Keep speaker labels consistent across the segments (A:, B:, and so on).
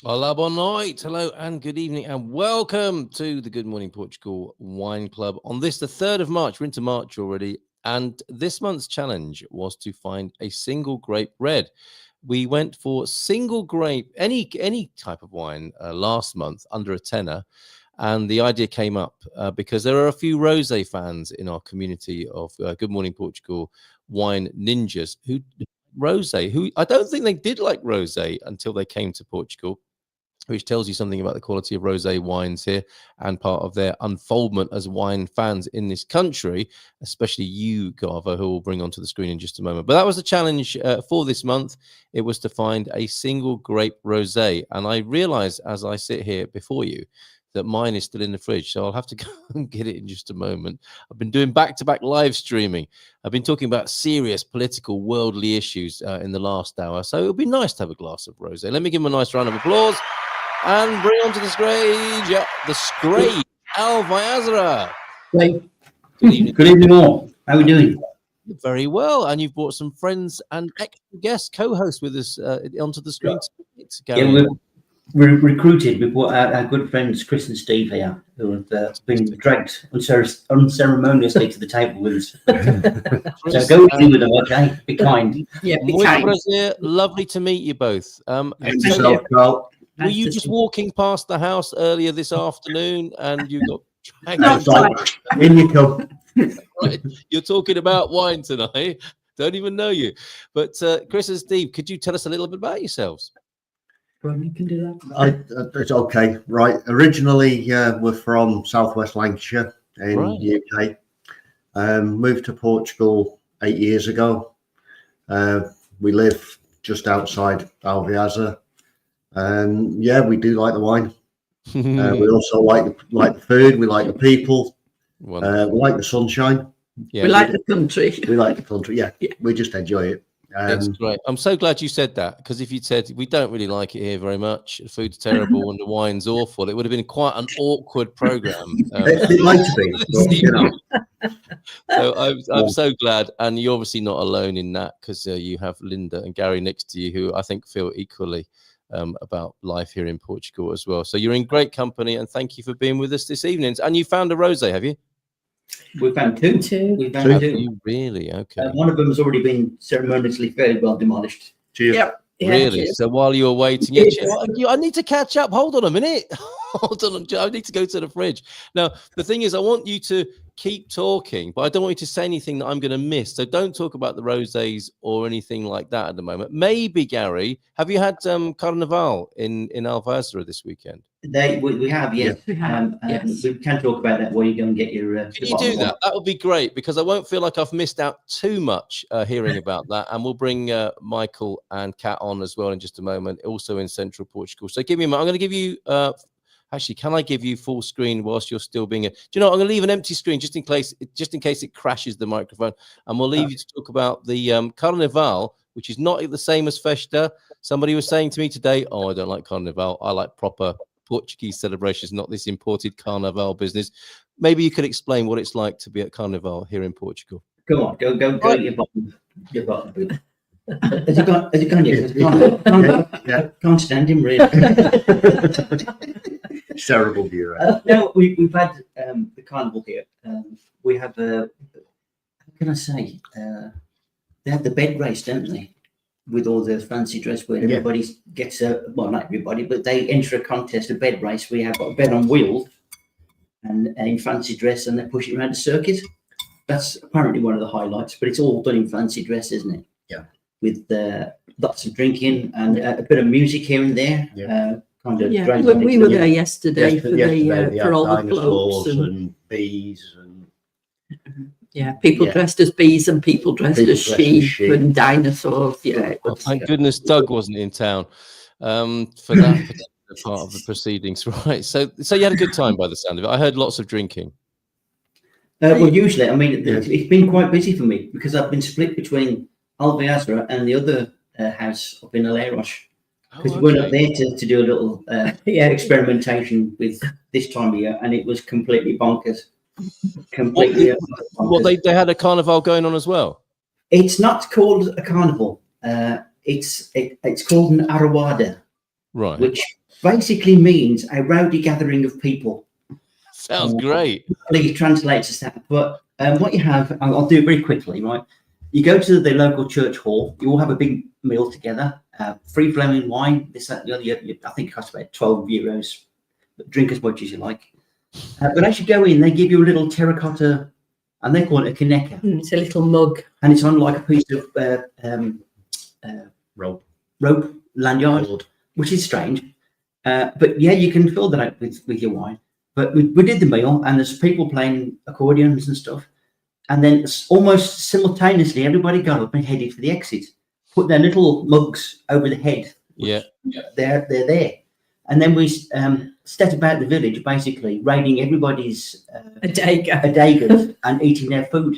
A: Hola, bon night. Hello and good evening and welcome to the Good Morning Portugal Wine Club. On this, the 3rd of March, we're into March already, and this month's challenge was to find a single grape red. We went for single grape, any type of wine last month, under a tenner, and the idea came up because there are a few rosé fans in our community of Good Morning Portugal wine ninjas who I don't think they did like rosé until they came to Portugal, which tells you something about the quality of rosé wines here and part of their unfoldment as wine fans in this country, especially you, Garva, who we'll bring onto the screen in just a moment. But that was the challenge for this month. It was to find a single grape rosé. And I realize as I sit here before you that mine is still in the fridge, so I'll have to go and get it in just a moment. I've been doing back-to-back live streaming. I've been talking about serious political, worldly issues in the last hour, so it'll be nice to have a glass of rosé. Let me give him a nice round of applause. And bring onto the stage, Al Viazra.
B: Good evening all. How are we doing?
A: Very well. And you've brought some friends and extra guest co-hosts with us onto the screen.
B: Yeah, we're recruited. We've brought our good friends Chris and Steve here, who have been dragged unceremoniously to the table with us. So go easy with them, okay? Be kind.
A: Yeah, be kind. Lovely to meet you both.
B: Yourself, Carl.
A: Were you just walking past the house earlier this afternoon and you got dragged?
B: In you come.
A: Right. You're talking about wine tonight. Don't even know you. But Chris and Steve, could you tell us a little bit about yourselves?
B: You can do that.
C: It's okay. Right. Originally, we're from Southwest Lancashire in the UK. Moved to Portugal 8 years ago. We live just outside Alviaza. Yeah, we do like the wine. We also like the food. We like the people. We like the sunshine.
D: Yeah, we like the country.
C: We like the country. Yeah. We just enjoy it.
A: That's great. I'm so glad you said that, because if you'd said we don't really like it here very much, the food's terrible and the wine's awful, it would have been quite an awkward program.
C: It might be, but, you know.
A: So I'm so glad, and you're obviously not alone in that, because you have Linda and Gary next to you, who I think feel equally about life here in Portugal as well. So you're in great company, and thank you for being with us this evening. And you found a rosé, have you?
B: We found two. We found two.
A: You really? Okay.
B: One of them has already been ceremoniously very well demolished.
C: Cheers.
D: Yep. Yeah,
A: really?
D: cheers.
A: So while you were waiting, I need to catch up. Hold on a minute. Hold on. I need to go to the fridge. Now, the thing is, I want you to keep talking, but I don't want you to say anything that I'm going to miss. So don't talk about the rosés or anything like that at the moment. Maybe, Gary, have you had Carnaval in Alvasra this weekend?
B: We have, yes.
D: We have, yes.
B: We can talk about that while you go and get your...
A: Can you do that? That would be great, because I won't feel like I've missed out too much hearing about that. And we'll bring Michael and Kat on as well in just a moment, also in central Portugal. So give me a moment. I'm going to give you... actually, can I give you full screen whilst you're still being... Do you know, I'm going to leave an empty screen just in case it crashes the microphone. And we'll leave you to talk about the Carnaval, which is not the same as Festa. Somebody was saying to me today, oh, I don't like Carnaval. I like proper Portuguese celebrations, not this imported Carnaval business. Maybe you could explain what it's like to be at Carnaval here in Portugal.
B: Go on, go right. Your bottom. Has it gone yet? Yeah. Can't stand him, really.
C: Terrible view. Right?
B: No, we've had the carnival here. We have how can I say? They have the bed race, don't they? With all the fancy dress, where everybody gets well, not everybody, but they enter a contest, a bed race. We have got a bed on wheels and in fancy dress, and they push it around the circuit. That's apparently one of the highlights, but it's all done in fancy dress, isn't it?
C: Yeah.
B: With lots of drinking and a bit of music here and there.
C: Yeah.
B: kind of
D: Yeah,
B: drains
D: when
B: into
D: we
B: the
D: were
B: middle.
D: there yesterday for
C: Yesterday we
D: for
C: had
D: all the
C: dinosaurs
D: floats and
C: bees and
D: people
C: yeah.
D: dressed as bees and people dressed
C: People
D: as
C: dressed as
D: sheep
C: sheep.
D: and dinosaurs. Yeah, it
A: Oh,
D: was,
A: thank goodness Doug wasn't in town for that particular part of the proceedings, right? So you had a good time by the sound of it. I heard lots of drinking.
B: Well, usually, I mean,
C: Yeah.
B: it's been quite busy for me because I've been split between Alveazra and the other house up in Aleros. Because we went up there to do a little experimentation with this time of year, and it was completely bonkers. Completely bonkers.
A: They had a carnival going on as well.
B: It's not called a carnival. It's called an arawada,
A: Right.
B: which basically means a rowdy gathering of people.
A: Sounds great.
B: Please translate as that. But what you have, I'll do it very quickly, right? You go to the local church hall. You all have a big meal together. Free flowing wine. This, that, the other. I think it costs about €12. But drink as much as you like. But as you go in, they give you a little terracotta, and they call it a kaneka.
D: it's a little mug.
B: And it's on like a piece of rope lanyard, which is strange. But yeah, you can fill that out with your wine. But we did the meal, and there's people playing accordions and stuff. And then almost simultaneously, everybody got up and headed for the exit, put their little mugs over the head.
A: Yeah.
B: They're there. And then we set about the village, basically raiding everybody's adagas and eating their food.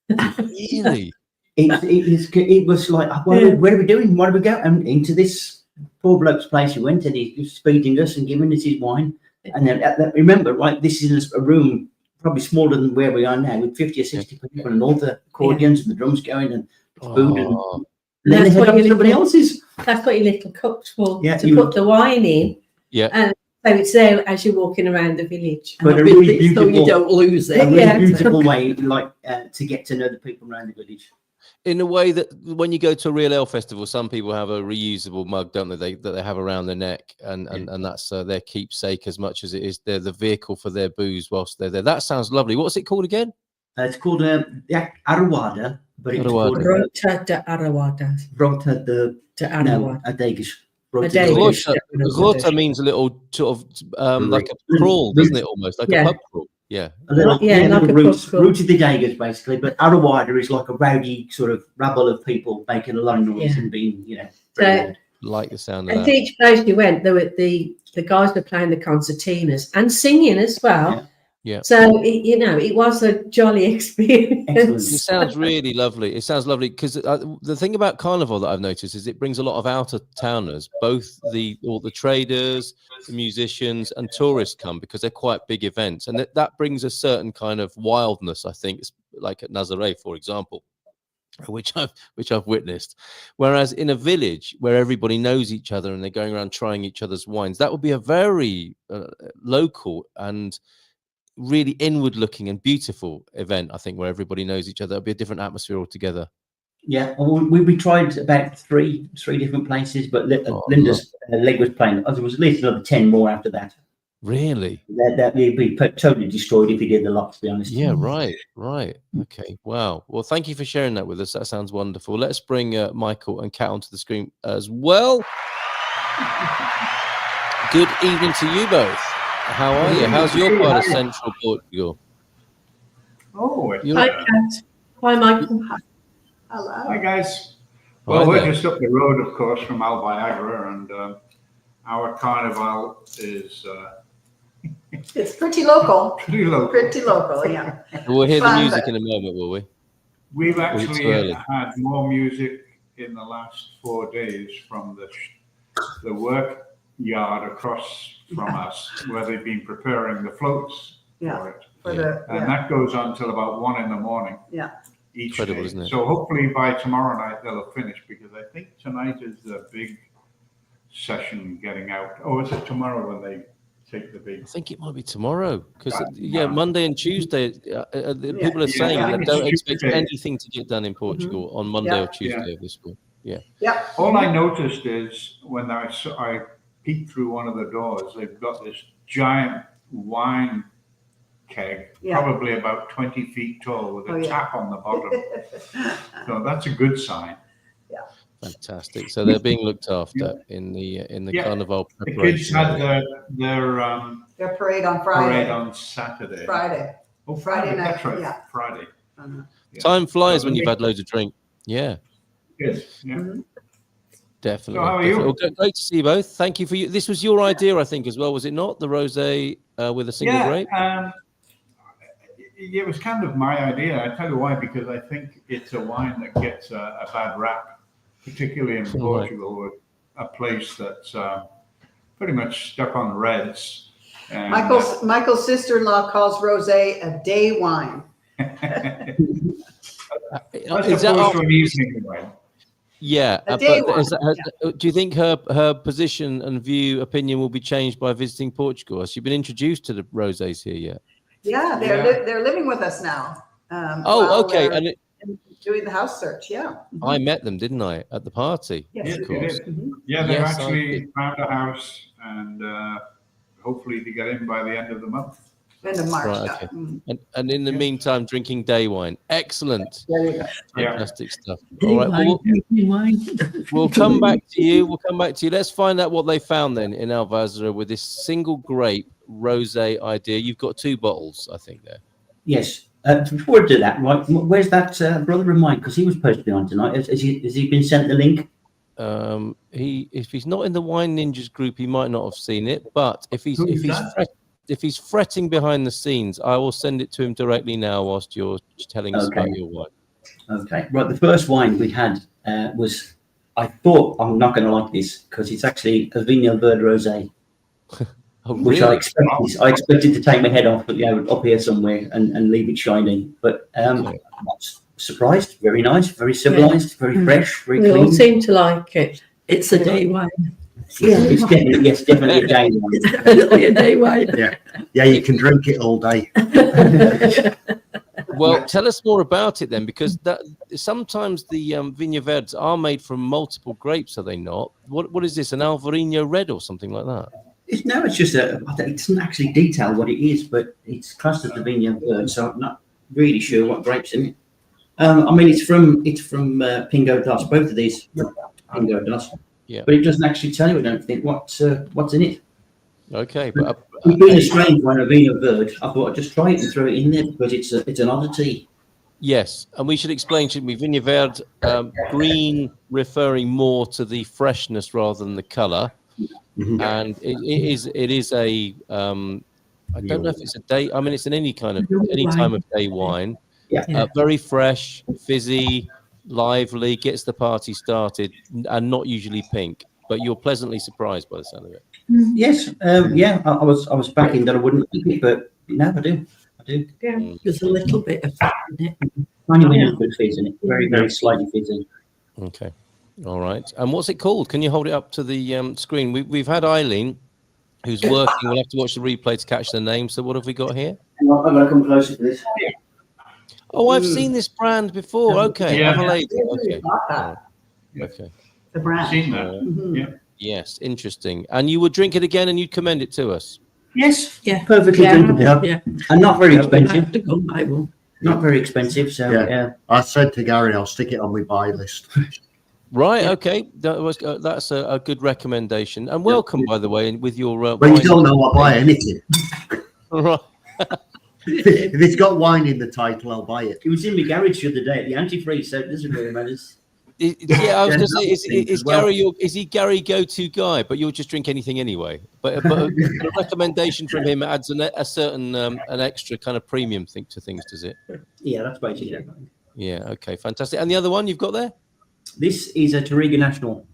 A: Really?
B: It was like, what are we doing? Where do we go? And into this poor bloke's place we went, and he was feeding us and giving us his wine. And then remember, right, this is a room probably smaller than where we are now, with 50 or 60 people and all the accordions and the drums going and food. And then they head up to somebody else's.
E: That's got your little cups full
B: Yeah,
E: to put the wine in.
A: Yeah.
E: And so it's there as you're walking around the village.
B: But a really beautiful,
D: so you don't lose it.
B: a really beautiful way, like to get to know the people around the village.
A: In a way that when you go to a real ale festival, some people have a reusable mug, don't they? That they have around their neck, and that's their keepsake as much as it is they're the vehicle for their booze whilst they're there. That sounds lovely. What's it called again?
B: It's called Arawada, but it's called
E: Rota de Arawada.
B: Rota de
E: Arawada.
B: Adagas.
A: Rota means a little sort of like a crawl, doesn't it? Almost like a pub crawl. Yeah.
B: A little,
E: like
B: little
E: a
B: route
E: pub crawl.
B: to the Dagas, basically. But Arawada is like a rowdy sort of rabble of people making a lot of noise and being,
E: So,
A: like the sound of
E: at
A: that.
E: each place you went, there were the guys were playing the concertinas and singing as well.
A: Yeah.
E: So it was a jolly experience.
B: Excellent.
A: It sounds really lovely. It sounds lovely because the thing about Carnival that I've noticed is it brings a lot of outer towners, both all the traders, the musicians, and tourists come because they're quite big events, and that brings a certain kind of wildness. I think it's like at Nazaré, for example, which I've witnessed. Whereas in a village where everybody knows each other and they're going around trying each other's wines, that would be a very local and really inward looking and beautiful event. I think where everybody knows each other, it'll be a different atmosphere altogether.
B: Yeah, well, we tried about three different places, but Linda's leg was playing. There was at least another 10 more after that.
A: Really?
B: That would be totally destroyed if he did the lot, to be honest.
A: Yeah, right. Okay, wow. Well, thank you for sharing that with us. That sounds wonderful. Let's bring Michael and Kat onto the screen as well. Good evening to you both. How are you? How's your part of central Portugal?
E: Hi, Kat. Hi, Michael.
F: Hello. Hi, guys. Well, we're just up the road, of course, from Alviagra, and our carnival is
G: it's pretty local.
F: Pretty local.
G: Pretty local, yeah.
A: We'll hear the music in a moment, will we?
F: We've actually had more music in the last 4 days from the work yard across from us, where they've been preparing the floats for it. And that goes on till about 1 a.m. Each
A: Incredible,
F: day.
A: isn't it?
F: So hopefully by tomorrow night they'll have finished, because I think tonight is the big session getting out. Oh, is it tomorrow when they take the big?
A: I think it might be tomorrow, because Monday and Tuesday, people are saying that don't expect anything to get done in Portugal on Monday or Tuesday of this week. Yeah.
F: All I noticed is when I peeked through one of the doors, they've got this giant wine keg, probably about 20 feet tall, with a tap on the bottom. So that's a good sign.
A: Fantastic. So they're being looked after in the Carnival
F: The kids
A: preparation.
F: had
G: Their parade on
F: parade
G: Friday.
F: on Saturday.
G: Friday.
F: Oh,
G: Friday night,
F: That's right.
G: yeah.
F: Friday.
G: Uh-huh.
F: Yeah.
A: Time flies
F: So
A: when
F: the
A: you've had loads of drink. Yeah,
F: Good. Yeah.
A: definitely.
F: So how are you?
A: Well, great to see you both. Thank you for you. This was your idea, I think, as well, was it not? The rosé with a single grape.
F: It was kind of my idea. I tell you why, because I think it's a wine that gets a bad rap, particularly in Portugal, with a place that's pretty much stuck on reds. And,
G: Michael's sister-in-law calls rosé a day wine.
F: as
A: Is that
F: opposed to an evening wine.
A: Yeah,
G: A day
A: but
G: one,
A: do you think her position and opinion will be changed by visiting Portugal? Has she been introduced to the rosés here yet?
G: Yeah, they're living with us now.
A: Oh, okay.
G: While
A: And
G: they're doing the house search. Yeah.
A: I met them, didn't I, at the party?
G: Yes,
A: of
F: you
A: course.
F: did.
G: Mhm.
F: Yeah, they've
A: Yes, I
F: actually
A: did.
F: found a house, and hopefully to get in by the end of the month.
G: End of March.
A: Right,
G: yeah.
A: okay.
G: Mhm.
A: And in the meantime, drinking day wine. Excellent.
G: There you go.
F: Yeah.
A: Fantastic stuff. All right. Well, we'll come back to you. We'll come back to you. Let's find out what they found then in Alvazra with this single grape rosé idea. You've got 2 bottles, I think, there.
B: Yes. Before I do that, right, where's that brother of mine? Because he was supposed to be on tonight. Has he been sent the link?
A: If he's not in the Wine Ninjas group, he might not have seen it. But if he's fretting behind the scenes, I will send it to him directly now whilst you're telling us about your wine.
B: Okay. Right. The first wine we had was, I thought I'm not going to like this because it's actually a Vinho Verde Rosé,
A: Oh,
B: which
A: really?
B: I expected to take my head off, up here somewhere and leave it shining. But I'm not surprised. Very nice, very civilized, very fresh, very
E: We all
B: clean.
E: seem to like it.
D: It's a day wine.
B: Yeah, it's definitely a day one.
D: Definitely a day wine.
C: Yeah, you can drink it all day.
A: Well, tell us more about it then, because sometimes the Vinho Verdes are made from multiple grapes, are they not? What is this, an Alvarinho red or something like that?
B: It's just it doesn't actually detail what it is, but it's classed as the Vinho Verde, so I'm not really sure what grapes in it. I mean, it's from Pingo Doce. Both of these Pingo Doce.
A: Yeah.
B: But it doesn't actually tell you, I don't think, what's in it.
A: Okay, but
B: It's been a strange one, a Vinho Verde. I thought I'd just try it and throw it in there because it's an oddity.
A: yes, and we should explain, shouldn't we? Vinho Verde, green referring more to the freshness rather than the colour.
C: Mhm.
A: And it is a I don't know if it's a day. I mean, it's in any time of day wine.
B: Yeah.
A: Very fresh, fizzy, lively, gets the party started, and not usually pink. But you're pleasantly surprised by the sound of it.
B: Yes. Yeah. I was backing that I wouldn't like it, but no, I do.
E: Yeah.
D: There's a little bit of fat in it.
B: Tiny minute with fizz in it. Very, very slightly fizzy.
A: Okay, all right. And what's it called? Can you hold it up to the screen? We've had Eileen, who's working. We'll have to watch the replay to catch the name. So what have we got here?
B: I'm going to come closer to this.
A: Oh, I've seen this brand before. Okay,
F: Yeah.
A: Adelaide.
G: Like
A: Okay,
G: that,
A: okay.
G: the brand.
F: Seen that?
G: Mhm.
F: Yeah.
A: Yes, interesting. And you would drink it again, and you'd commend it to us.
B: Yes.
D: Yeah.
B: Perfectly
E: Yeah.
B: drinkable.
D: Yeah.
B: And not very
D: I have
B: expensive.
D: to go buy one.
B: Not very expensive. So
C: Yeah. I said to Gary, I'll stick it on my buy list.
A: Right.
B: Yeah.
A: Okay. That's a good recommendation. And welcome, by the way, with your.
C: But you
A: wine.
C: don't know I'll buy anything.
A: Right.
C: If it's got wine in the title, I'll buy it.
B: it was in my garage the other day at the antifreeze, so it doesn't really matter.
A: Yeah, I was going to say,
C: things
A: is
C: as well.
A: Gary is he Gary go-to guy? But you'll just drink anything anyway. But a recommendation from him adds a certain an extra kind of premium thing to things, does it?
B: Yeah, that's basically it.
A: Yeah. Okay. Fantastic. And the other one you've got there?
B: This is a Touriga National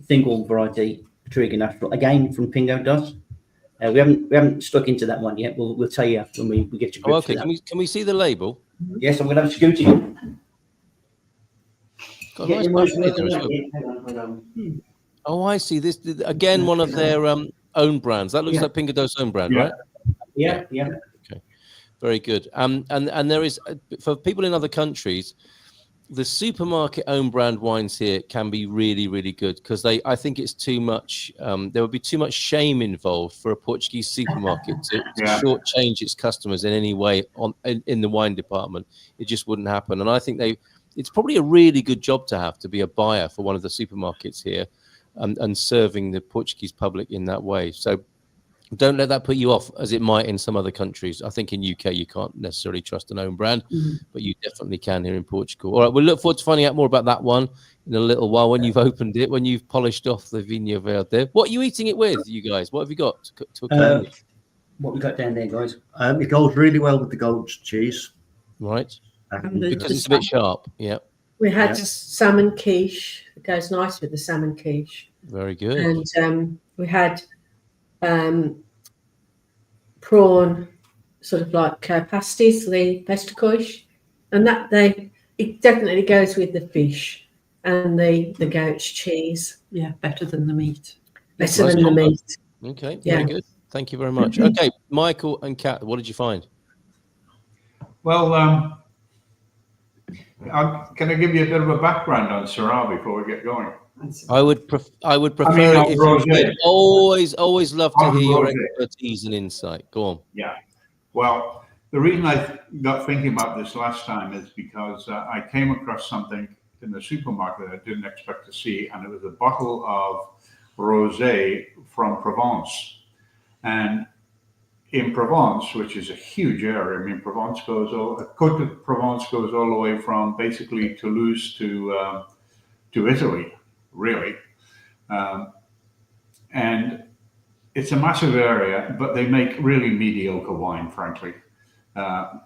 B: single variety Touriga National, again from Pingo Doce. We haven't stuck into that one yet. We'll tell you when we get to
A: Oh,
B: grips
A: okay.
B: with that.
A: Can we see the label?
B: Yes, I'm going to have Scooty.
A: Got a nice brush there as well.
B: Hang on.
A: Oh, I see. This again, one of their own brands. That looks
B: Yeah.
A: like Pingo Doce own brand,
F: Yeah.
A: right?
B: Yeah.
A: Very good. And there is for people in other countries, the supermarket own brand wines here can be really, really good because I think it's too much. There would be too much shame involved for a Portuguese supermarket to shortchange its customers in any way in the wine department. It just wouldn't happen. And I think it's probably a really good job to be a buyer for one of the supermarkets here, and serving the Portuguese public in that way. So don't let that put you off, as it might in some other countries. I think in UK you can't necessarily trust an own brand, but you definitely can here in Portugal. All right, we'll look forward to finding out more about that one in a little while when you've opened it, when you've polished off the Vinho Verde. What are you eating it with, you guys? What have you got to accompany?
B: What we got down there, guys?
C: It goes really well with the goat's cheese.
A: Right,
D: And the-
A: because it's a bit sharp. Yeah,
E: We had
C: Yeah.
E: salmon quiche. It goes nice with the salmon quiche.
A: very good.
E: And we had prawn, sort of like pasties, the pesticouche, and it definitely goes with the fish and the goat's cheese.
D: Yeah, better than the meat.
E: Better
A: Nice
E: than the
A: combo.
E: meat.
A: Okay,
E: Yeah.
A: very good. Thank you very much. Okay, Michael and Kat, what did you find?
F: Well, can I give you a bit of a background on Syrah before we get going?
A: I would prefer
F: on
A: it if you
F: Rosé.
A: did. Always love to
F: On
A: hear your
F: Rosé.
A: expertise and insight. Go on.
F: Yeah. Well, the reason I got thinking about this last time is because I came across something in the supermarket that I didn't expect to see, and it was a bottle of Rosé from Provence. And in Provence, which is a huge area, I mean, Côte de Provence goes all the way from basically Toulouse to Italy, really. And it's a massive area, but they make really mediocre wine, frankly.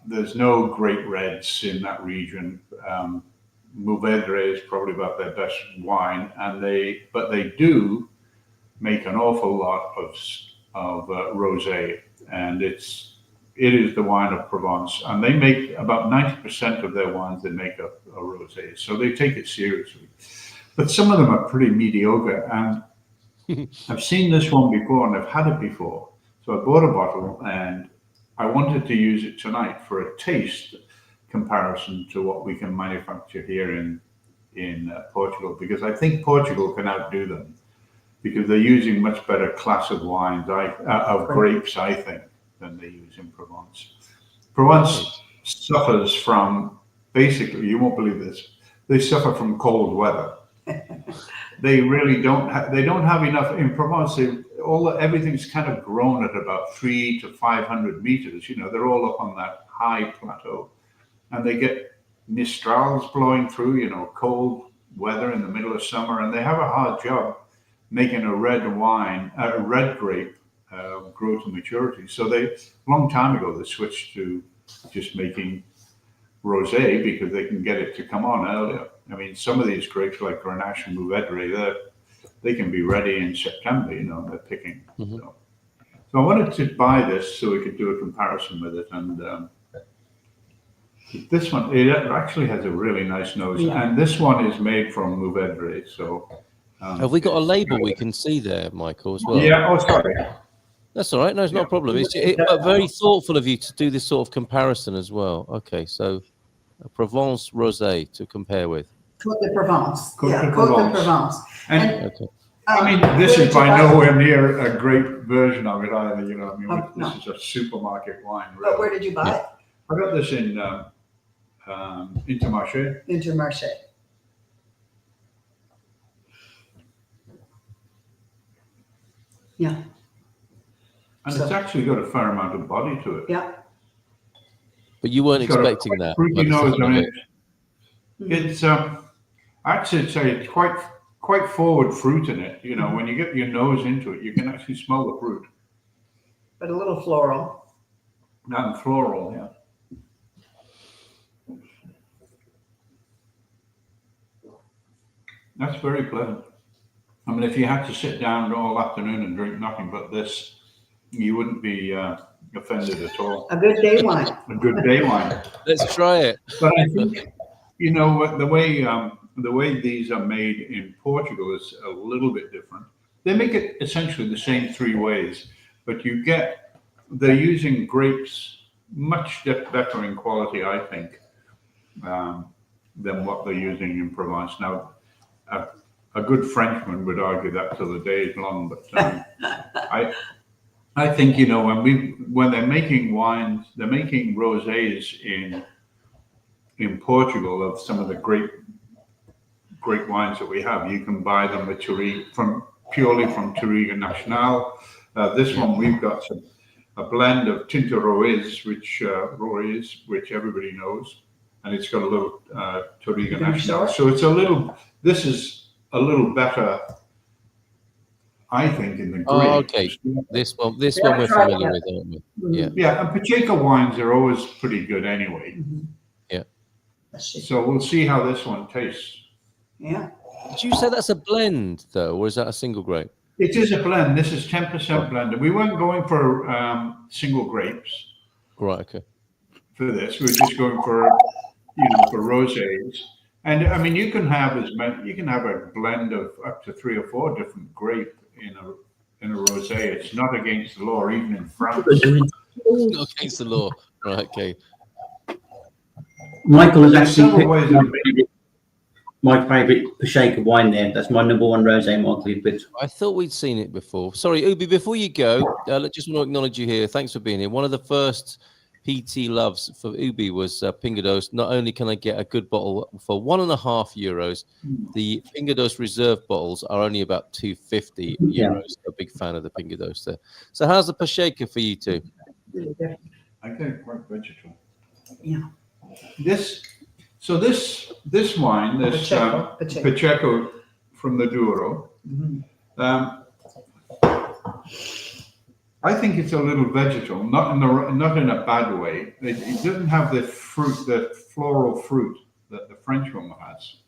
F: There's no great reds in that region. Mourvedre is probably about their best wine, but they do make an awful lot of rosé, and it is the wine of Provence. And they make about 90% of their wines. They make a rosé, so they take it seriously. But some of them are pretty mediocre, and I've seen this one before, and I've had it before. So I bought a bottle, and I wanted to use it tonight for a taste comparison to what we can manufacture here in Portugal, because I think Portugal can outdo them, because they're using much better class of wines, of grapes, I think, than they use in Provence. Provence suffers from, basically, you won't believe this, they suffer from cold weather. They really don't have enough in Provence. Everything's kind of grown at about 300 to 500 meters. You know, they're all up on that high plateau, and they get mistrals blowing through. You know, cold weather in the middle of summer, and they have a hard job making a red grape grow to maturity. So long time ago they switched to just making rosé because they can get it to come on earlier. I mean, some of these grapes like Grenache and Mourvedre, they can be ready in September, you know, they're picking.
A: Mm-hmm.
F: So I wanted to buy this so we could do a comparison with it. And this one, it actually has a really nice nose.
D: Yeah.
F: And this one is made from Mourvedre. So
A: Have we got a label we can see there, Michael, as well?
F: Yeah, oh, sorry.
A: That's all right. No, it's not a problem. It's very thoughtful of you to do this sort of comparison as well. Okay, so a Provence rosé to compare with.
G: Côte de Provence.
F: Côte
G: Yeah,
F: de
G: Côte de
F: Provence.
G: Provence.
F: And
A: Okay.
F: I mean, this is by nowhere near a great version of it either. You know, I mean,
G: Oh, no.
F: this is a supermarket wine.
G: But
F: Really.
G: where did you buy it?
F: I got this in Intermarché.
G: Intermarché. Yeah,
F: And
G: So-
F: it's actually got a fair amount of body to it.
G: yeah.
A: But you weren't
F: It's got a
A: expecting that.
F: fruity
A: by the
F: nose
A: sound
F: on
A: of
F: it. It's actually say it's quite forward fruit in it. You know, when you get your nose into it, you can actually smell the fruit.
G: But a little floral.
F: And floral, yeah. That's very pleasant. I mean, if you had to sit down all afternoon and drink nothing but this, you wouldn't be offended at all.
G: A good day wine.
F: A good day wine.
A: Let's try it.
F: But I think, you know, the way these are made in Portugal is a little bit different. They make it essentially the same three ways, but they're using grapes much better in quality, I think, than what they're using in Provence. Now, a good Frenchman would argue that till the day is long, but I think, you know, when they're making wines, they're making rosés in Portugal of some of the great wines that we have. You can buy them at purely from Touriga Nacional. This one we've got a blend of Tinto Rosé, which everybody knows, and it's got a little Touriga Nacional. So this is a little better, I think, in the grape.
A: Oh, okay. This one we're familiar with, aren't we? Yeah.
F: Yeah, and Pacheco wines are always pretty good anyway.
A: Yeah.
F: So we'll see how this one tastes.
G: Yeah.
A: Did you say that's a blend though, or is that a single grape?
F: It is a blend. This is 10% blended. We weren't going for single grapes.
A: Right. Okay.
F: For this, we're just going for for rosés. And I mean, you can have a blend of up to 3 or 4 different grape in a rosé. It's not against the law, even in France.
A: Not against the law. Right. Okay.
B: Michael has
F: There's several
B: actually
F: ways
B: picked
F: of making
B: my favourite Pacheco wine there. That's my number 1 rosé, Michael. But
A: I thought we'd seen it before. Sorry, Ubi, before you go, just want to acknowledge you here. Thanks for being here. One of the first PT loves for Ubi was Pingados. Not only can I get a good bottle for €1.50, the Pingados reserve bottles are only about €2.50. A big fan of the Pingados there. So how's the Pacheco for you two?
F: I get it quite vegetable.
G: Yeah.
F: This wine, this Pacheco from the Douro, I think it's a little vegetal, not in a bad way. It doesn't have the floral fruit that the French one has.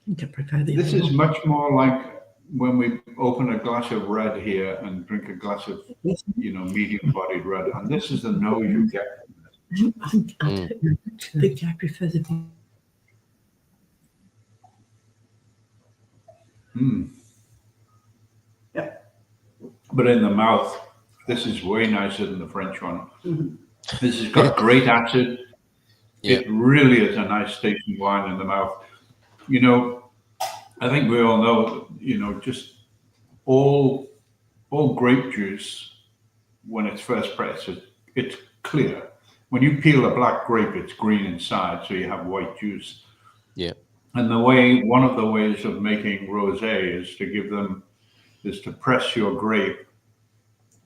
F: This is much more like when we open a glass of red here and drink a glass of medium-bodied red, and this is the nose you get.
D: I don't know. I think I prefer the.
G: Yeah.
F: But in the mouth, this is way nicer than the French one. This has got great acid. It really is a nice tasting wine in the mouth. I think we all know, just all grape juice, when it's first pressed, it's clear. When you peel a black grape, it's green inside, so you have white juice.
A: Yeah.
F: And one of the ways of making rosé is to press your grape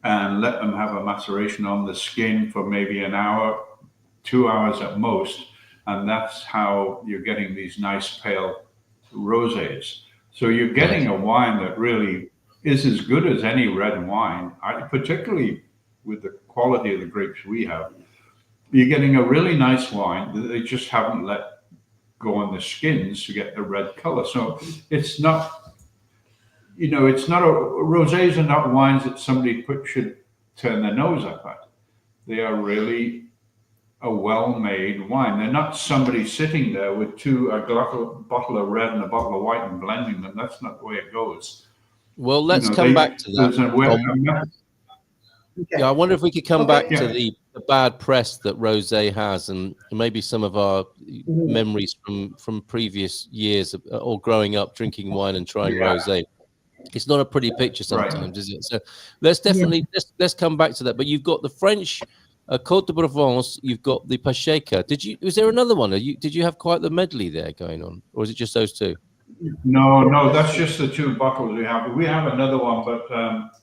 F: and let them have a maceration on the skin for maybe an hour, 2 hours at most. And that's how you're getting these nice pale rosés. So you're getting a wine that really is as good as any red wine, particularly with the quality of the grapes we have. You're getting a really nice wine that they just haven't let go on the skins to get the red color. So it's not, rosés are not wines that somebody should turn their nose up at. They are really a well-made wine. They're not somebody sitting there with a bottle of red and a bottle of white and blending them. That's not the way it goes.
A: Well, let's come back to that. I wonder if we could come back to the bad press that rosé has, and maybe some of our memories from previous years or growing up drinking wine and trying rosé. It's not a pretty picture sometimes, is it? So let's definitely let's come back to that. But you've got the French Côte de Provence, you've got the Pacheco. Was there another one? Did you have quite the medley there going on, or is it just those two?
F: No, that's just the 2 bottles we have. We have another one, but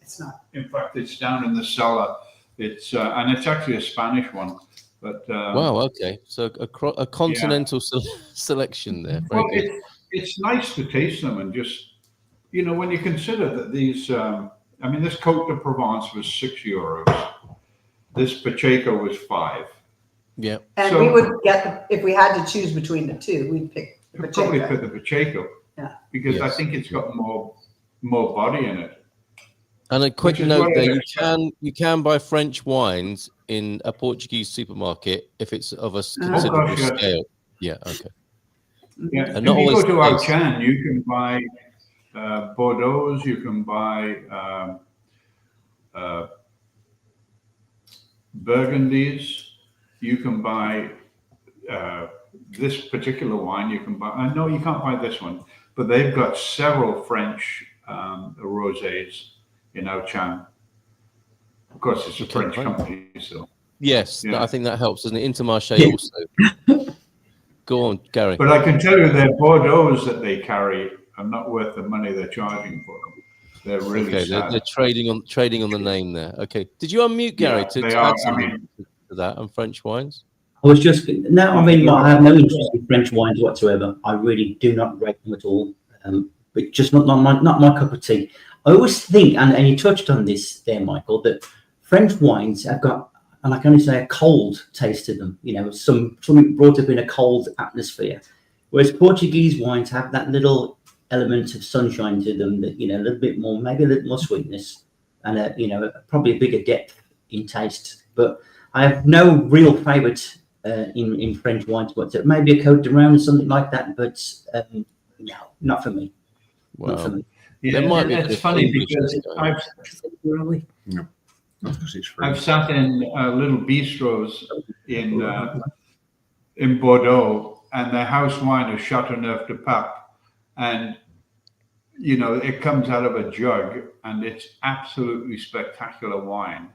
G: It's not.
F: in fact, it's down in the cellar. It's and it's actually a Spanish one. But
A: wow, okay, so a continental selection there. Very good.
F: It's nice to taste them, and just when you consider that these. This Côte de Provence was €6. This Pacheco was 5.
A: Yeah.
G: And we would get, if we had to choose between the two, we'd pick the
F: I'd probably
G: Pacheco.
F: pick the Pacheco.
G: Yeah.
F: Because I think it's got more body in it.
A: And a quick note there: you can buy French wines in a Portuguese supermarket if it's of a considerable scale. Yeah. Okay.
F: Yeah.
A: And
F: if
A: not
F: you
A: always
F: go to Auchan, you can buy Bordeaux. You can buy Burgundies. You can buy this particular wine. You can buy. No, you can't buy this one. But they've got several French rosés in Auchan. Of course, it's a French company, so
A: yes, I think that helps, doesn't it? Intermarché also. Go on, Gary.
F: But I can tell you their Bordeaux's that they carry are not worth the money they're charging for them. They're really
A: Okay,
F: sad.
A: they're trading on the name there. Okay, did you unmute Gary to add something to that on French wines?
H: I was just no. I mean, I have no interest in French wines whatsoever. I really do not rate them at all. But just not my cup of tea. I always think, and you touched on this there, Michael, that French wines have got, and I can only say, a cold taste to them. You know, something brought up in a cold atmosphere. Whereas Portuguese wines have that little element of sunshine to them, that, you know, a little bit more, maybe a little more sweetness, and probably a bigger depth in taste. But I have no real favourite in French wines, but maybe a Côte d'Aron or something like that. But no, not for me.
A: Wow.
H: Not for me.
F: Yeah,
A: there might be
F: it's funny because I've sat in little bistros in Bordeaux, and their house wine is Châteauneuf de Pape, and you know, it comes out of a jug, and it's absolutely spectacular wine.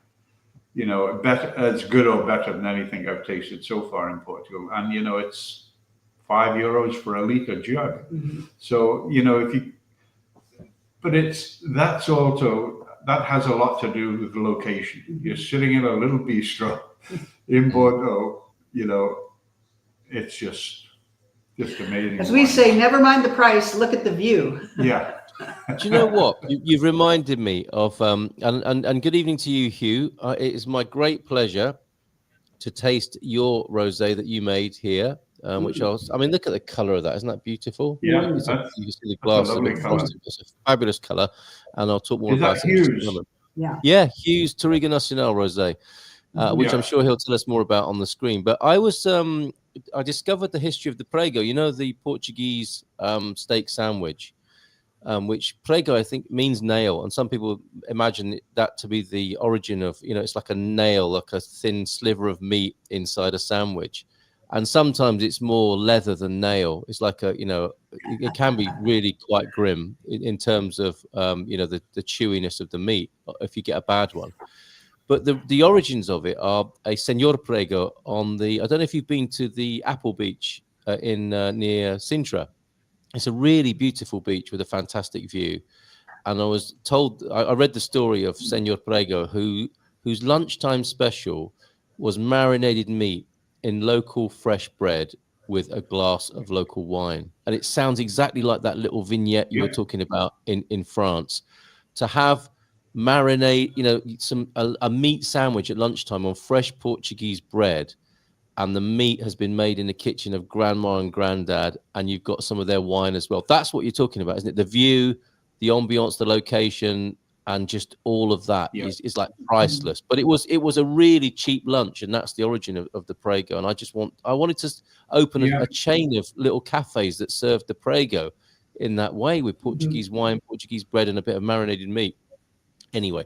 F: You know, it's good or better than anything I've tasted so far in Portugal, and you know, it's €5 for a litre jug.
G: Mm-hmm.
F: So you know, but that has a lot to do with the location. You're sitting in a little bistro in Bordeaux, you know, it's just amazing.
G: As we say, never mind the price, look at the view.
F: Yeah.
A: Do you know what? You've reminded me of, and good evening to you, Hugh. It is my great pleasure to taste your rosé that you made here. Which I mean, look at the color of that. Isn't that beautiful?
F: Yeah,
A: you can see the glass. It's a fabulous color, and I'll talk more about it. Yeah, Hugh's Touriga Nacional Rosé, which I'm sure he'll tell us more about on the screen. But I discovered the history of the prego. You know, the Portuguese steak sandwich, which prego I think means nail, and some people imagine that to be the origin of, you know, it's like a nail, like a thin sliver of meat inside a sandwich. And sometimes it's more leather than nail. It's like it can be really quite grim in terms of, the chewiness of the meat if you get a bad one. But the origins of it are a Senor Prego on I don't know if you've been to the Apple Beach near Sintra. It's a really beautiful beach with a fantastic view. And I was told, I read the story of Senor Prego, whose lunchtime special was marinated meat in local fresh bread with a glass of local wine. And it sounds exactly like that little vignette you were talking about in France. To have marinade, a meat sandwich at lunchtime on fresh Portuguese bread, and the meat has been made in the kitchen of grandma and granddad, and you've got some of their wine as well. That's what you're talking about, isn't it? The view, the ambiance, the location, and just all of that is like priceless. But it was a really cheap lunch, and that's the origin of the prego. And I wanted to open a chain of little cafes that served the prego in that way, with Portuguese wine, Portuguese bread, and a bit of marinated meat. Anyway,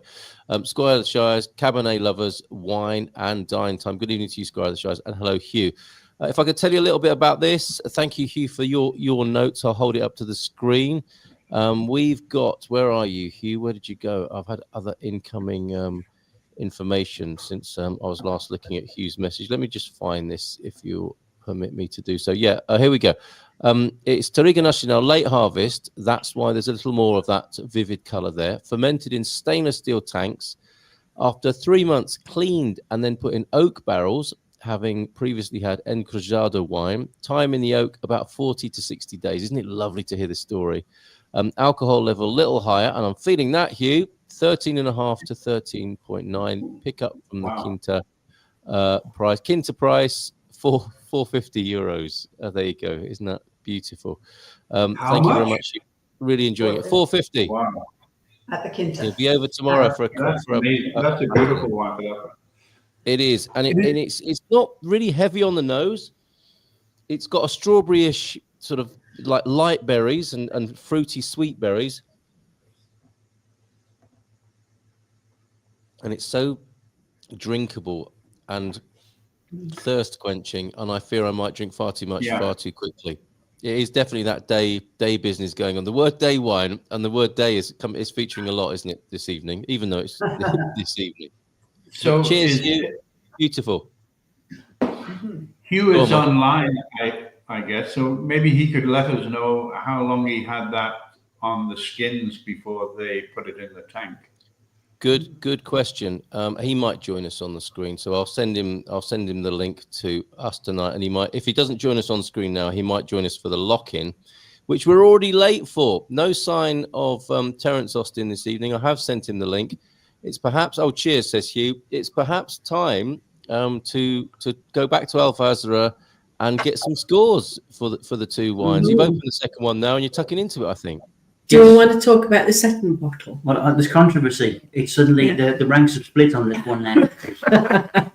A: Squire of the Shires, Cabernet lovers, wine and dine time. Good evening to you, Squire of the Shires, and hello, Hugh. If I could tell you a little bit about this, thank you, Hugh, for your notes. I'll hold it up to the screen. We've got, where are you, Hugh? Where did you go? I've had other incoming information since I was last looking at Hugh's message. Let me just find this, if you permit me to do so. Yeah, here we go. It's Touriga Nacional late harvest. That's why there's a little more of that vivid color there. Fermented in stainless steel tanks. After 3 months, cleaned and then put in oak barrels, having previously had Encruzado wine. Time in the oak about 40 to 60 days. Isn't it lovely to hear this story? Alcohol level a little higher, and I'm feeling that, Hugh. 13.5 to 13.9. Pick up from the Quinta price. Quinta price, 450 euros. There you go. Isn't that beautiful? Thank you very much. Really enjoying it. 450.
F: Wow.
G: At the Quinta.
A: It'll be over tomorrow for a.
F: That's a beautiful one for that.
A: It is, and it's not really heavy on the nose. It's got a strawberry-ish sort of like light berries and fruity sweet berries, and it's so drinkable and thirst quenching. And I fear I might drink far too much far too quickly. It is definitely that day business going on. The word day wine and the word day is featuring a lot, isn't it, this evening? Even though it's this evening. So cheers, Hugh. Beautiful.
F: Hugh is online. I guess. So maybe he could let us know how long he had that on the skins before they put it in the tank.
A: Good question. He might join us on the screen, so I'll send him the link to us tonight, and he might, if he doesn't join us on screen now, he might join us for the lock-in, which we're already late for. No sign of Terence Austin this evening. I have sent him the link. It's perhaps, oh, cheers, says Hugh. It's perhaps time to go back to Alvazra and get some scores for the two wines. You've opened the second one now, and you're tucking into it, I think.
E: Do you want to talk about the second bottle?
H: Well, there's controversy. It's suddenly the ranks have split on this one now.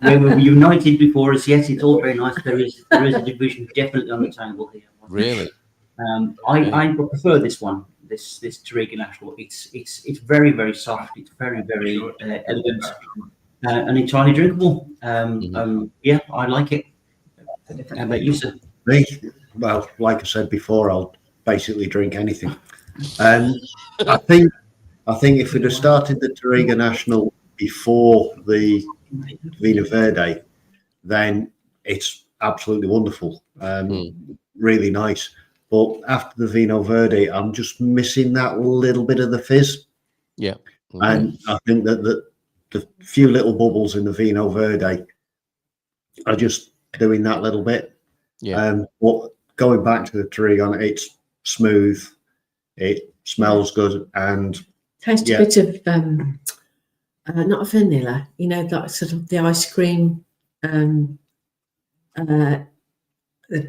H: We were united before us. Yes, it's all very nice. There is a division definitely on the table here.
A: Really?
H: I prefer this one. This Touriga National. It's very, very soft. It's very, very elegant and entirely drinkable. Yeah, I like it. How about you, sir?
C: Me? Well, like I said before, I'll basically drink anything. I think if we'd have started the Touriga National before the Vino Verde, then it's absolutely wonderful, really nice. But after the Vino Verde, I'm just missing that little bit of the fizz.
A: Yeah,
C: and I think that the few little bubbles in the Vino Verde are just doing that little bit.
A: Yeah.
C: But going back to the Touriga, it's smooth. It smells good and
E: tastes a bit of not vanilla, you know, that sort of the ice cream, the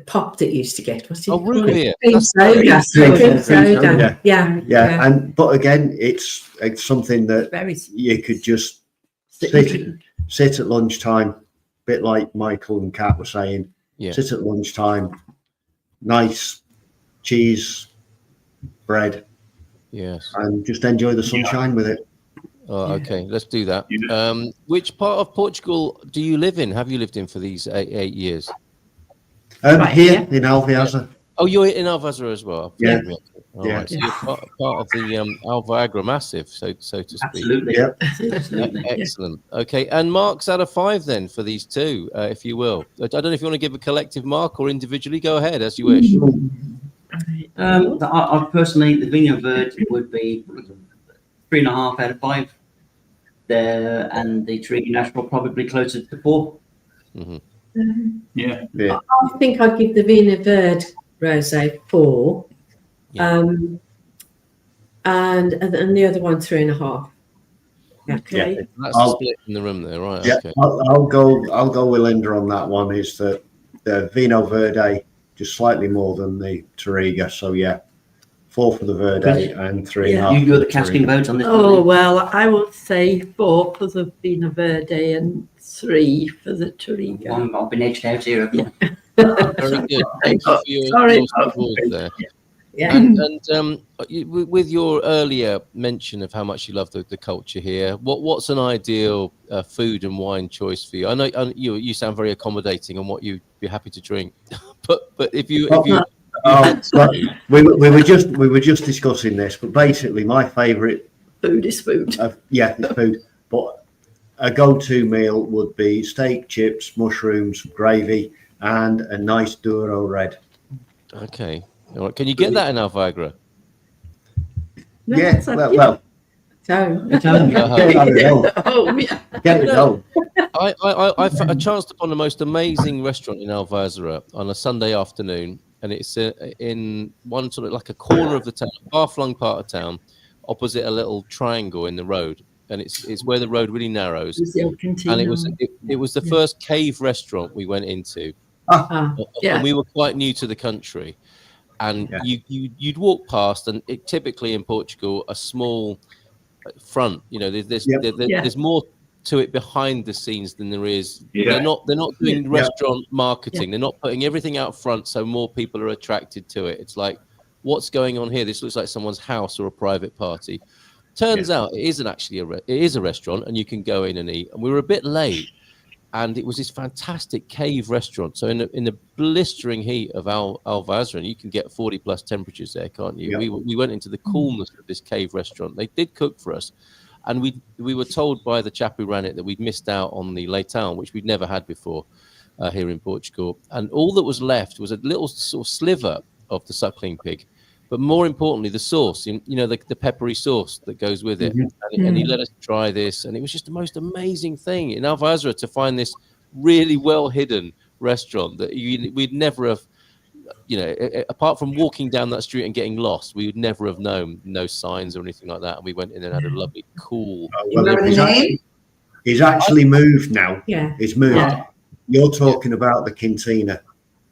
E: pop that you used to get. What's it called?
A: Really?
E: Cream soda. Cream soda. Yeah.
C: And but again, it's something that you could just sit at lunchtime, a bit like Michael and Kat were saying.
A: Yeah.
C: Sit at lunchtime, nice cheese, bread,
A: yes,
C: and just enjoy the sunshine with it.
A: Oh, okay, let's do that. Which part of Portugal do you live in? Have you lived in for these eight years?
C: Here in Alvazra.
A: Oh, you're in Alvazra as well.
C: Yeah.
A: Right. So you're part of the Alvagra massive, so to speak.
H: Absolutely.
C: Yeah.
A: Excellent. Okay, and marks out of 5 then for these two, if you will. I don't know if you want to give a collective mark or individually. Go ahead, as you wish.
H: I personally, the Vino Verde would be 3.5 out of 5. And the Touriga National probably closer to 4.
F: Yeah.
E: I think I'd give the Vino Verde Rosé 4. And the other one 3.5. Okay.
A: Yeah, that's a split in the room there, right?
C: Yeah,
A: okay.
C: I'll go with Linda on that one. Is that the Vino Verde just slightly more than the Touriga? So yeah, 4 for the Verde and 3.5.
H: You got the casting vote on this.
D: Oh well, I would say 4 for the Vino Verde and 3 for the Touriga.
H: I've been edged out here.
A: Very good. Thank you for your support there.
E: Yeah.
A: And with your earlier mention of how much you love the culture here, what's an ideal food and wine choice for you? I know you sound very accommodating on what you'd be happy to drink, but if you
C: we were just discussing this, but basically my favourite
D: food is food.
C: It's food. But a go-to meal would be steak, chips, mushrooms, gravy, and a nice Douro red.
A: Okay. All right. Can you get that in Alvagra?
E: No,
C: Yeah, well.
E: So.
C: Get it home.
A: I chanced upon the most amazing restaurant in Alvazra on a Sunday afternoon, and it's in one sort of like a corner of the town, far-flung part of town, opposite a little triangle in the road, and it's where the road really narrows. And it was the first cave restaurant we went into, and we were quite new to the country. And you'd walk past, and typically in Portugal, a small front. You know, there's more to it behind the scenes than there is. They're not doing restaurant marketing. They're not putting everything out front so more people are attracted to it. It's like, what's going on here? This looks like someone's house or a private party. Turns out it isn't actually it is a restaurant, and you can go in and eat. And we were a bit late. And it was this fantastic cave restaurant. So in the blistering heat of Alvazra, and you can get 40+ temperatures there, can't you? Yeah. We went into the coolness of this cave restaurant. They did cook for us, and we were told by the chap who ran it that we'd missed out on the Leitão, which we'd never had before. here in Portugal, and all that was left was a little sort of sliver of the suckling pig. But more importantly, the sauce, the peppery sauce that goes with it. And he let us try this, and it was just the most amazing thing in Alvazra to find this really well hidden restaurant that we'd never have, apart from walking down that street and getting lost, we would never have known, no signs or anything like that. And we went in and had a lovely, cool.
G: Remember the name?
C: He's actually moved now.
E: Yeah.
C: He's moved.
E: Yeah.
C: You're talking about the Cantina.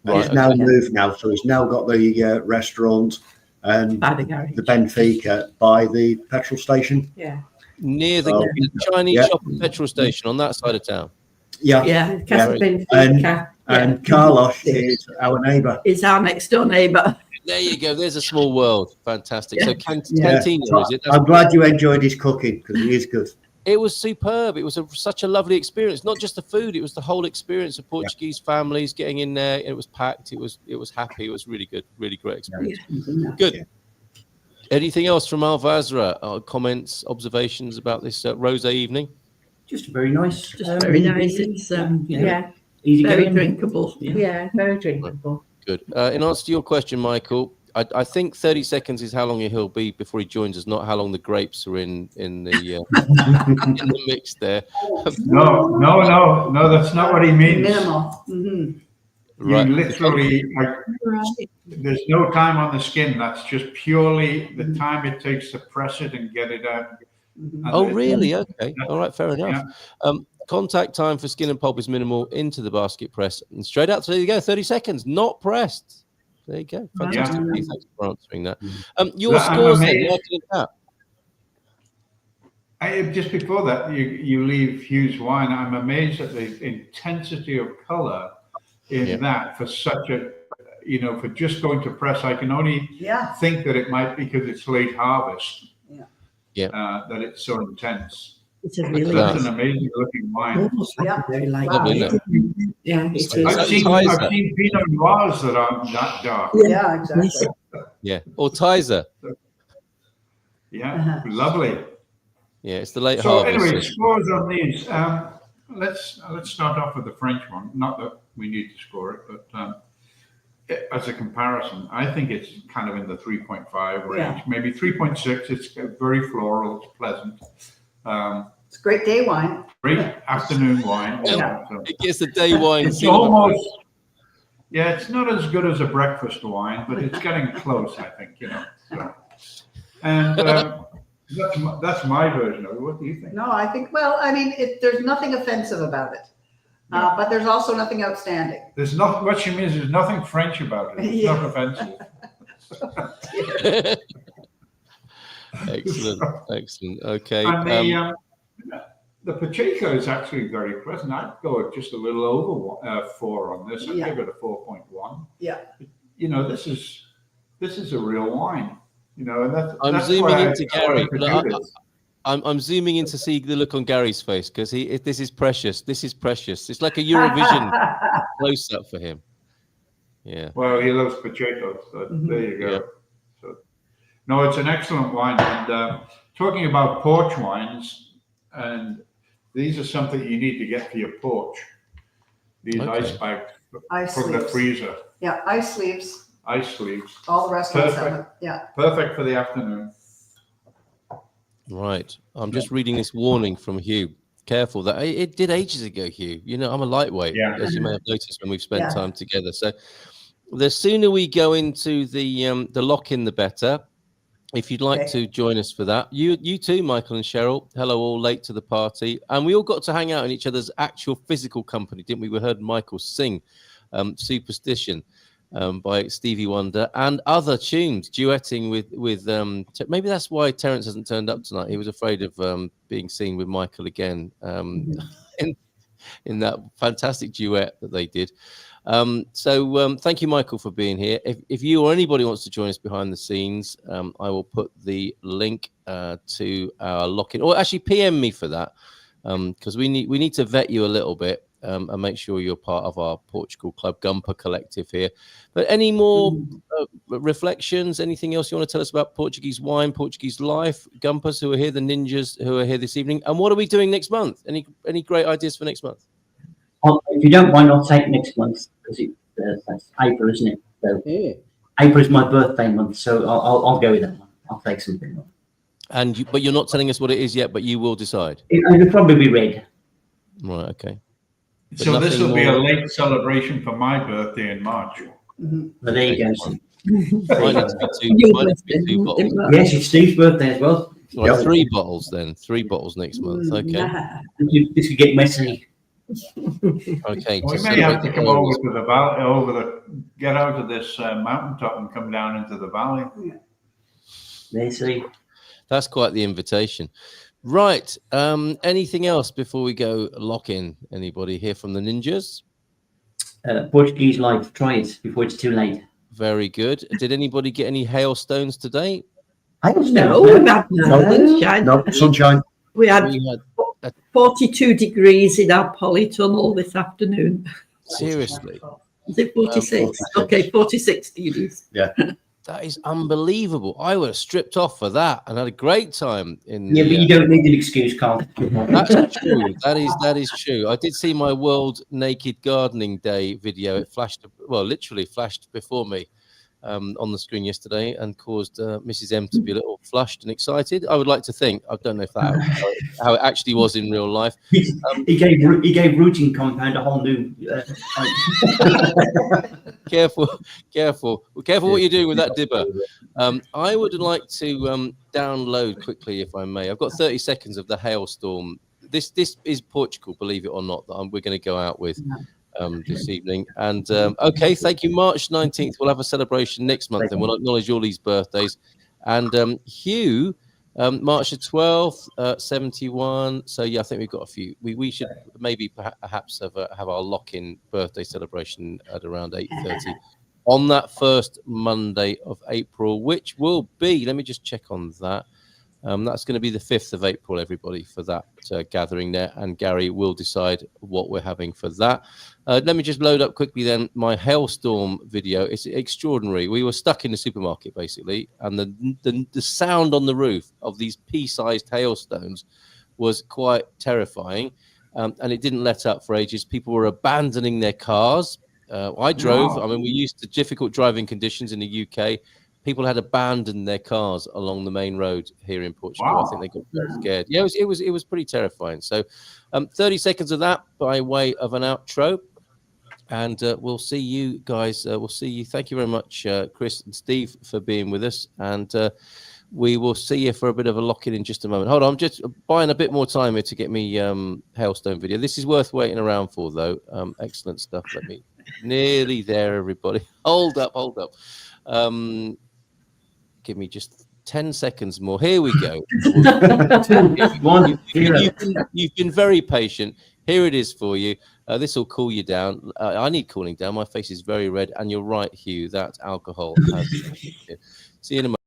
A: Right,
C: He's now moved now, so he's now got the restaurant and
D: By the garage.
C: the Benfica by the petrol station.
E: Yeah.
A: Near the Chinese shop and petrol station on that side of town.
C: Yeah.
D: Yeah.
E: Casa Benfica.
C: And Carlos is our neighbour.
D: Is our next door neighbour.
A: There you go. There's a small world. Fantastic. So Cantina, is it?
C: I'm glad you enjoyed his cooking because he is good.
A: It was superb. It was such a lovely experience. Not just the food; it was the whole experience of Portuguese families getting in there. It was packed. It was happy. It was really good. Really great experience. Good.
C: Yeah.
A: Anything else from Alvazra? Comments, observations about this Rosé evening?
H: Just very nice.
D: Just very nice. It's
H: easy
D: very
H: going.
D: drinkable.
E: Yeah, very drinkable.
A: Good. In answer to your question, Michael, I think 30 seconds is how long he'll be before he joins us, not how long the grapes are in the in the mix there.
F: No, that's not what he means.
G: Minimal.
A: Right.
F: You literally, there's no time on the skin. That's just purely the time it takes to press it and get it out.
A: Oh, really? Okay. All right. Fair enough. Contact time for skin and pulp is minimal into the basket press and straight out. So there you go. 30 seconds, not pressed. There you go. Fantastic. Thanks for answering that. Your scores then,
F: just before that, you leave Hughes wine. I'm amazed at the intensity of color in that for such a, for just going to press. I can only think that it might be because it's late harvest. That it's so intense.
D: It's a really
F: That's an amazing looking wine.
D: almost like very light.
A: Lovely, isn't it?
D: Yeah, it is.
F: I've seen Pinot Noirs that aren't that dark.
G: Yeah, exactly.
A: Yeah. Or Tizer.
F: Yeah, lovely.
A: Yeah, it's the late
F: So
A: harvest.
F: anyway, scores on these. Let's start off with the French one. Not that we need to score it, but as a comparison, I think it's kind of in the 3.5 range, maybe 3.6. It's very floral. It's pleasant.
G: It's great day wine.
F: Great afternoon wine.
A: It gets the day wine.
F: It's almost, it's not as good as a breakfast wine, but it's getting close, I think, So. And that's my version of it. What do you think?
G: No, I think, there's nothing offensive about it. But there's also nothing outstanding.
F: There's not, what she means is nothing French about it. It's not offensive.
A: Excellent. Okay.
F: And the Pacheco is actually very pleasant. I'd go just a little over 4 on this. I'd give it a 4.1.
G: Yeah.
F: This is a real wine. And
A: I'm zooming into Gary. I'm zooming in to see the look on Gary's face because this is precious. This is precious. It's like a Eurovision close up for him. Yeah.
F: Well, he loves Pacheco, so there you go.
A: Yeah.
F: So, no, it's an excellent wine. And talking about porch wines, and these are something you need to get for your porch. These ice bags from the freezer.
G: Yeah, ice sleeves.
F: Ice sleeves.
G: All the restaurants have it. Yeah.
F: Perfect for the afternoon.
A: Right. I'm just reading this warning from Hugh. Careful that it did ages ago, Hugh. I'm a lightweight, as you may have noticed when we've spent time together. So the sooner we go into the lock-in, the better. If you'd like to join us for that, you too, Michael and Cheryl. Hello, all late to the party, and we all got to hang out in each other's actual physical company, didn't we? We heard Michael sing "Superstition" by Stevie Wonder and other tunes, duetting with. Maybe that's why Terence hasn't turned up tonight. He was afraid of being seen with Michael again in that fantastic duet that they did. So thank you, Michael, for being here. If you or anybody wants to join us behind the scenes, I will put the link to our lock-in, or actually PM me for that, because we need to vet you a little bit and make sure you're part of our Portugal Club Gumper collective here. But any more reflections, anything else you want to tell us about Portuguese wine, Portuguese life, Gumpers who are here, the ninjas who are here this evening, and what are we doing next month? Any great ideas for next month?
H: If you don't mind, I'll take next month because that's April, isn't it? So April is my birthday month, so I'll go with that one. I'll take something.
A: But you're not telling us what it is yet, but you will decide.
H: It'll probably be red.
A: Right. Okay. But
F: So this will be a
A: more-
F: late celebration for my birthday in March.
H: Well, there you go.
A: Mine needs to be two bottles.
H: Yes, it's Steve's birthday as well.
A: Right, 3 bottles then. 3 bottles next month. Okay.
H: This could get messy.
A: Okay.
F: We
A: to
F: may have to
A: celebrate
F: come
A: the
F: over
A: Enquiries.
F: to the valley, get out of this mountaintop and come down into the valley.
H: There, see.
A: That's quite the invitation. Right. Anything else before we go lock in? Anybody here from the ninjas?
H: Portuguese life. Try it before it's too late.
A: Very good. Did anybody get any hailstones today?
D: No, we had sunshine.
C: No, sunshine.
D: We had
A: We had
D: 42 degrees in our polytunnel this afternoon.
A: seriously.
D: Is it 46? Okay, 46 degrees.
A: That is unbelievable. I would have stripped off for that and had a great time in.
H: Yeah, but you don't need an excuse, Carl.
A: That's true. That is true. I did see my World Naked Gardening Day video. It flashed, well, literally flashed before me on the screen yesterday and caused Mrs. M to be a little flushed and excited. I would like to think. I don't know if that how it actually was in real life.
H: He gave rooting compound a whole new.
A: Careful what you're doing with that dibber. I would like to download quickly, if I may. I've got 30 seconds of the hailstorm. This is Portugal, believe it or not, that we're going to go out with this evening. And okay, thank you. March 19th, we'll have a celebration next month, and we'll acknowledge all these birthdays. And Hugh, March the 12th, 71. So yeah, I think we've got a few. We should maybe perhaps have our lock-in birthday celebration at around 8:30 on that first Monday of April, which will be, let me just check on that. That's going to be the 5th of April, everybody, for that gathering there. And Gary will decide what we're having for that. Let me just load up quickly then my hailstorm video. It's extraordinary. We were stuck in the supermarket, basically, and the sound on the roof of these pea-sized hailstones was quite terrifying. And it didn't let up for ages. People were abandoning their cars. I drove. I mean, we're used to difficult driving conditions in the UK. People had abandoned their cars along the main road here in Portugal. I think they got very scared. Yeah, it was pretty terrifying. So 30 seconds of that by way of an outro. And we'll see you guys. We'll see you. Thank you very much, Chris and Steve, for being with us. And we will see you for a bit of a lock-in in just a moment. Hold on, I'm just buying a bit more time here to get me hailstone video. This is worth waiting around for, though. Excellent stuff. Let me nearly there, everybody. Hold up. Give me just 10 seconds more. Here we go. You've been very patient. Here it is for you. This will cool you down. I need cooling down. My face is very red. And you're right, Hugh, that alcohol has. See you in a moment.